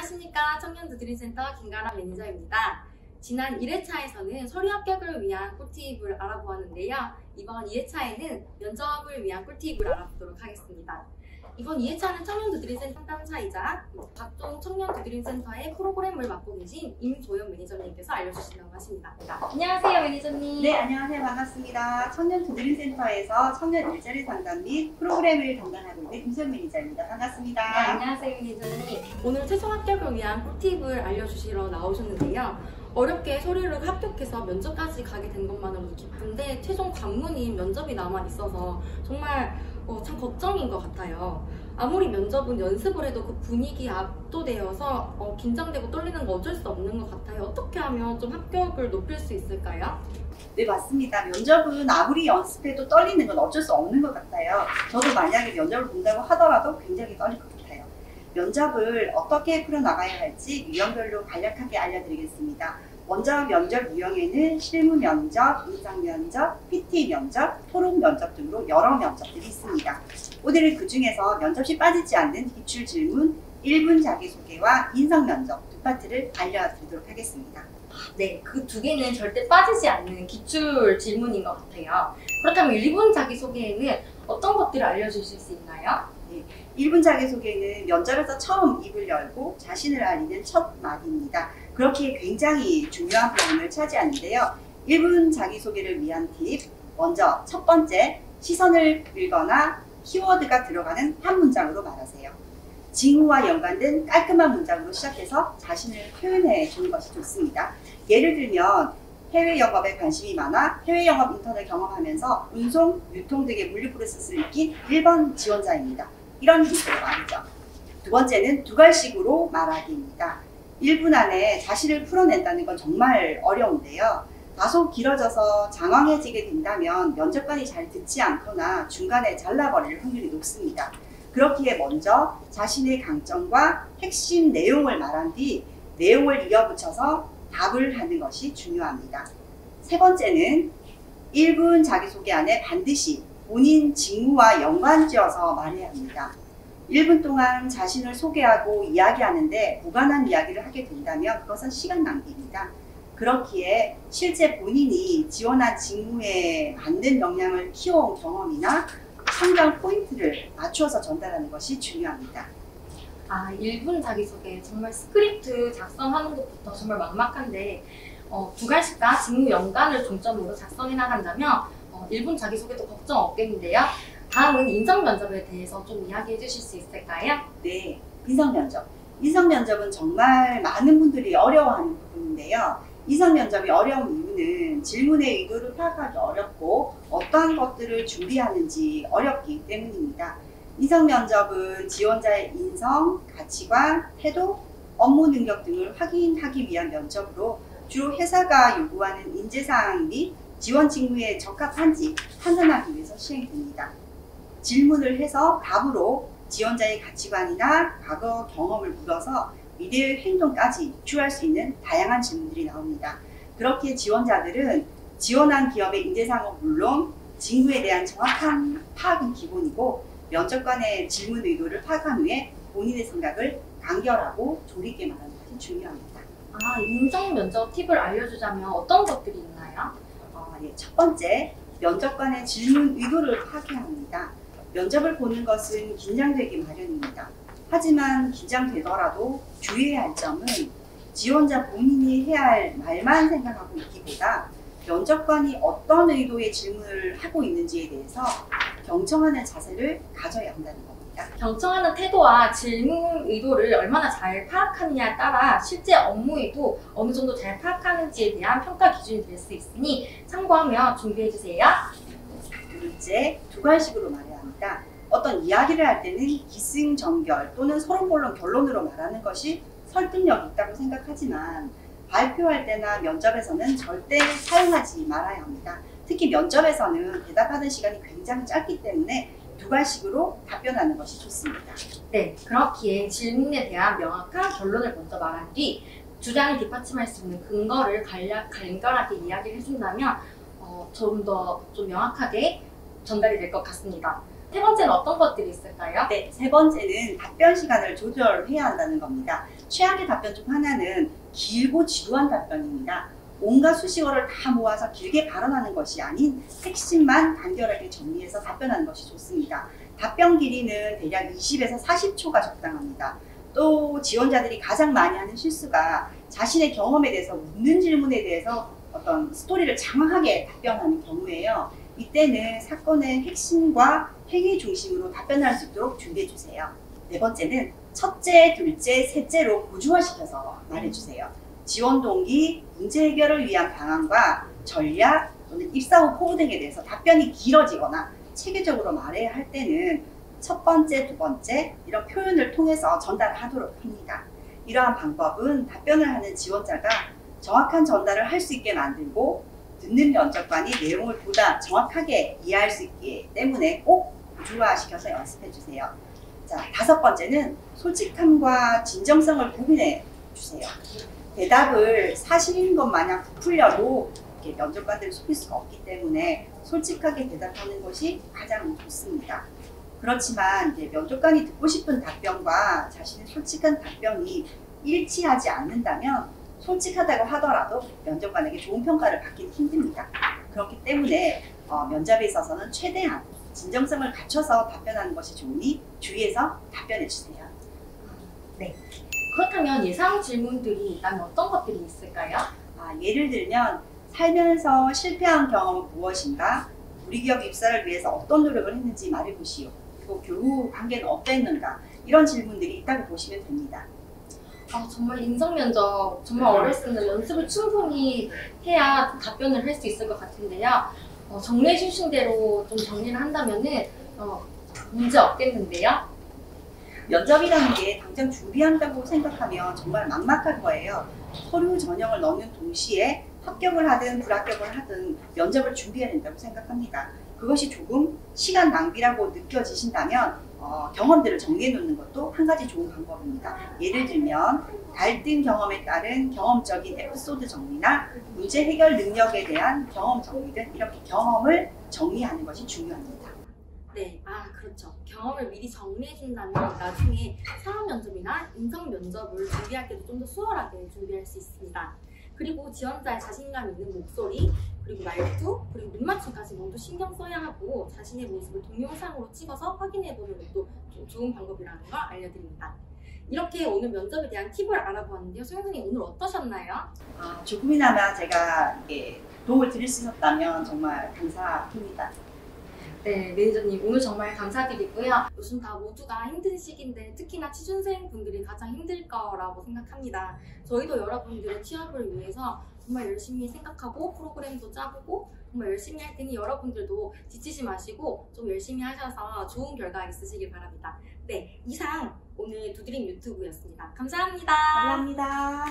안녕하십니까. 청년두드림센터 김가람 매니저입니다. 지난 1회차에서는 서류 합격을 위한 꿀팁을 알아보았는데요. 이번 2회차에는 면접을 위한 꿀팁을 알아보도록 하겠습니다. 이번 2회차는 청년두드림센터 상담사이자 각종 청년두드림센터의 프로그램을 맡고 계신 임조영 매니저님께서 알려주신다고 하십니다. 안녕하세요, 매니저님. 네, 안녕하세요. 반갑습니다. 청년두드림센터에서 청년 일자리 상담 및 프로그램을 담당하고 있는 임조영 매니저입니다. 반갑습니다. 네, 안녕하세요, 매니저님. 오늘 최종 합격을 위한 꿀팁을 알려주시러 나오셨는데요. 어렵게 서류를 합격해서 면접까지 가게 된 것만으로도 기쁜데 최종 관문인 면접이 남아 있어서 정말 참 걱정인 것 같아요. 아무리 면접은 연습을 해도 그 분위기에 압도되어서 긴장되고 떨리는 거 어쩔 수 없는 것 같아요. 어떻게 하면 좀 합격을 높일 수 있을까요? 네, 맞습니다. 면접은 아무리 연습해도 떨리는 건 어쩔 수 없는 것 같아요. 저도 만약에 면접을 본다고 하더라도 굉장히 떨릴 것 같아요. 면접을 어떻게 풀어나가야 할지 유형별로 간략하게 알려드리겠습니다. 먼저 면접 유형에는 실무 면접, 인상 면접, PT 면접, 토론 면접 등으로 여러 면접들이 있습니다. 오늘은 그 중에서 면접이 빠지지 않는 기출 질문, 1분 자기소개와 인성 면접 두 파트를 알려드리도록 하겠습니다. 네, 그 두 개는 절대 빠지지 않는 기출 질문인 것 같아요. 그렇다면 1분 자기소개에는 어떤 것들을 알려주실 수 있나요? 네, 1분 자기소개는 면접에서 처음 입을 열고 자신을 알리는 첫 마디입니다. 그렇기에 굉장히 중요한 부분을 차지하는데요. 1분 자기소개를 위한 팁, 먼저 첫 번째, 시선을 끌거나 키워드가 들어가는 한 문장으로 말하세요. 징후와 연관된 깔끔한 문장으로 시작해서 자신을 표현해 주는 것이 좋습니다. 예를 들면 해외 영업에 관심이 많아 해외 영업 인턴을 경험하면서 운송, 유통 등의 물류 프로세스를 익힌 1번 지원자입니다. 이런 식으로 말이죠. 두 번째는 두갈식으로 말하기입니다. 1분 안에 자신을 풀어낸다는 건 정말 어려운데요. 다소 길어져서 장황해지게 된다면 면접관이 잘 듣지 않거나 중간에 잘라버릴 확률이 높습니다. 그렇기에 먼저 자신의 강점과 핵심 내용을 말한 뒤 내용을 이어붙여서 답을 하는 것이 중요합니다. 세 번째는 1분 자기소개 안에 반드시 본인 직무와 연관지어서 말해야 합니다. 1분 동안 자신을 소개하고 이야기하는데 무관한 이야기를 하게 된다면 그것은 시간 낭비입니다. 그렇기에 실제 본인이 지원한 직무에 맞는 역량을 키워온 경험이나 성장 포인트를 맞추어서 전달하는 것이 중요합니다. 1분 자기소개 정말 스크립트 작성하는 것부터 정말 막막한데 두갈식과 직무 연관을 중점으로 작성해 나간다면 1분 자기소개도 걱정 없겠는데요. 다음은 인성 면접에 대해서 좀 이야기해 주실 수 있을까요? 네, 인성 면접. 인성 면접은 정말 많은 분들이 어려워하는 부분인데요. 인성 면접이 어려운 이유는 질문의 의도를 파악하기 어렵고 어떠한 것들을 준비하는지 어렵기 때문입니다. 인성 면접은 지원자의 인성, 가치관, 태도, 업무 능력 등을 확인하기 위한 면접으로 주로 회사가 요구하는 인재사항 및 지원 직무에 적합한지 판단하기 위해서 시행됩니다. 질문을 해서 답으로 지원자의 가치관이나 과거 경험을 물어서 미래의 행동까지 유추할 수 있는 다양한 질문들이 나옵니다. 그렇기에 지원자들은 지원한 기업의 인재사항은 물론 직무에 대한 정확한 파악은 기본이고 면접관의 질문 의도를 파악한 후에 본인의 생각을 간결하고 조리 있게 말하는 것이 중요합니다. 인성 면접 팁을 알려주자면 어떤 것들이 있나요? 네, 첫 번째, 면접관의 질문 의도를 파악해야 합니다. 면접을 보는 것은 긴장되기 마련입니다. 하지만 긴장되더라도 주의해야 할 점은 지원자 본인이 해야 할 말만 생각하고 있기보다 면접관이 어떤 의도의 질문을 하고 있는지에 대해서 경청하는 자세를 가져야 한다는 겁니다. 경청하는 태도와 질문 의도를 얼마나 잘 파악하느냐에 따라 실제 업무에도 어느 정도 잘 파악하는지에 대한 평가 기준이 될 수 있으니 참고하며 준비해주세요. 두 번째, 두갈식으로 말해야 합니다. 어떤 이야기를 할 때는 기승전결 또는 서론본론 결론으로 말하는 것이 설득력이 있다고 생각하지만 발표할 때나 면접에서는 절대 사용하지 말아야 합니다. 특히 면접에서는 대답하는 시간이 굉장히 짧기 때문에 두갈식으로 답변하는 것이 좋습니다. 네, 그렇기에 질문에 대한 명확한 결론을 먼저 말한 뒤 주장을 뒷받침할 수 있는 근거를 간결하게 이야기를 해준다면 좀 더 명확하게 전달이 될 것 같습니다. 세 번째는 어떤 것들이 있을까요? 네, 세 번째는 답변 시간을 조절해야 한다는 겁니다. 최악의 답변 중 하나는 길고 지루한 답변입니다. 온갖 수식어를 다 모아서 길게 발언하는 것이 아닌 핵심만 간결하게 정리해서 답변하는 것이 좋습니다. 답변 길이는 대략 20에서 40초가 적당합니다. 또 지원자들이 가장 많이 하는 실수가 자신의 경험에 대해서 묻는 질문에 대해서 어떤 스토리를 장황하게 답변하는 경우예요. 이때는 사건의 핵심과 행위 중심으로 답변할 수 있도록 준비해 주세요. 네 번째는 첫째, 둘째, 셋째로 고주화시켜서 말해주세요. 지원 동기, 문제 해결을 위한 방안과 전략 또는 입사 후 포부 등에 대해서 답변이 길어지거나 체계적으로 말해야 할 때는 첫 번째, 두 번째 이런 표현을 통해서 전달하도록 합니다. 이러한 방법은 답변을 하는 지원자가 정확한 전달을 할 수 있게 만들고 듣는 면접관이 내용을 보다 정확하게 이해할 수 있기 때문에 꼭 구조화시켜서 연습해 주세요. 자, 다섯 번째는 솔직함과 진정성을 구분해 주세요. 대답을 사실인 것 마냥 부풀려도 이렇게 면접관들을 속일 수가 없기 때문에 솔직하게 대답하는 것이 가장 좋습니다. 그렇지만 이제 면접관이 듣고 싶은 답변과 자신의 솔직한 답변이 일치하지 않는다면 솔직하다고 하더라도 면접관에게 좋은 평가를 받기는 힘듭니다. 그렇기 때문에 면접에 있어서는 최대한 진정성을 갖춰서 답변하는 것이 좋으니 주의해서 답변해 주세요. 네. 그렇다면 예상 질문들이 있다면 어떤 것들이 있을까요? 예를 들면 살면서 실패한 경험은 무엇인가? 우리 기업 입사를 위해서 어떤 노력을 했는지 말해보시오. 그리고 교우 관계는 어땠는가? 이런 질문들이 있다고 보시면 됩니다. 정말 인성 면접 정말 어렸을 때 연습을 충분히 해야 답변을 할 수 있을 것 같은데요. 정리해 주신 대로 좀 정리를 한다면은 문제 없겠는데요. 면접이라는 게 당장 준비한다고 생각하면 정말 막막할 거예요. 서류 전형을 넣는 동시에 합격을 하든 불합격을 하든 면접을 준비해야 된다고 생각합니다. 그것이 조금 시간 낭비라고 느껴지신다면 경험들을 정리해 놓는 것도 한 가지 좋은 방법입니다. 예를 들면 갈등 경험에 따른 경험적인 에피소드 정리나 문제 해결 능력에 대한 경험 정리 등 이렇게 경험을 정리하는 것이 중요합니다. 네, 그렇죠. 경험을 미리 정리해준다면 나중에 사업 면접이나 인성 면접을 준비할 때도 좀 더 수월하게 준비할 수 있습니다. 그리고 지원자의 자신감 있는 목소리, 그리고 말투, 그리고 눈맞춤까지 모두 신경 써야 하고 자신의 모습을 동영상으로 찍어서 확인해보는 것도 좀 좋은 방법이라는 걸 알려드립니다. 이렇게 오늘 면접에 대한 팁을 알아보았는데요. 소영선생님 오늘 어떠셨나요? 조금이나마 제가 도움을 드릴 수 있었다면 정말 감사합니다. 네, 매니저님 오늘 정말 감사드리고요. 요즘 다 모두가 힘든 시기인데 특히나 취준생 분들이 가장 힘들 거라고 생각합니다. 저희도 여러분들의 취업을 위해서 정말 열심히 생각하고 프로그램도 짜보고 정말 열심히 할 테니 여러분들도 지치지 마시고 좀 열심히 하셔서 좋은 결과 있으시길 바랍니다. 네, 이상 오늘 두드림 유튜브였습니다. 감사합니다. 감사합니다.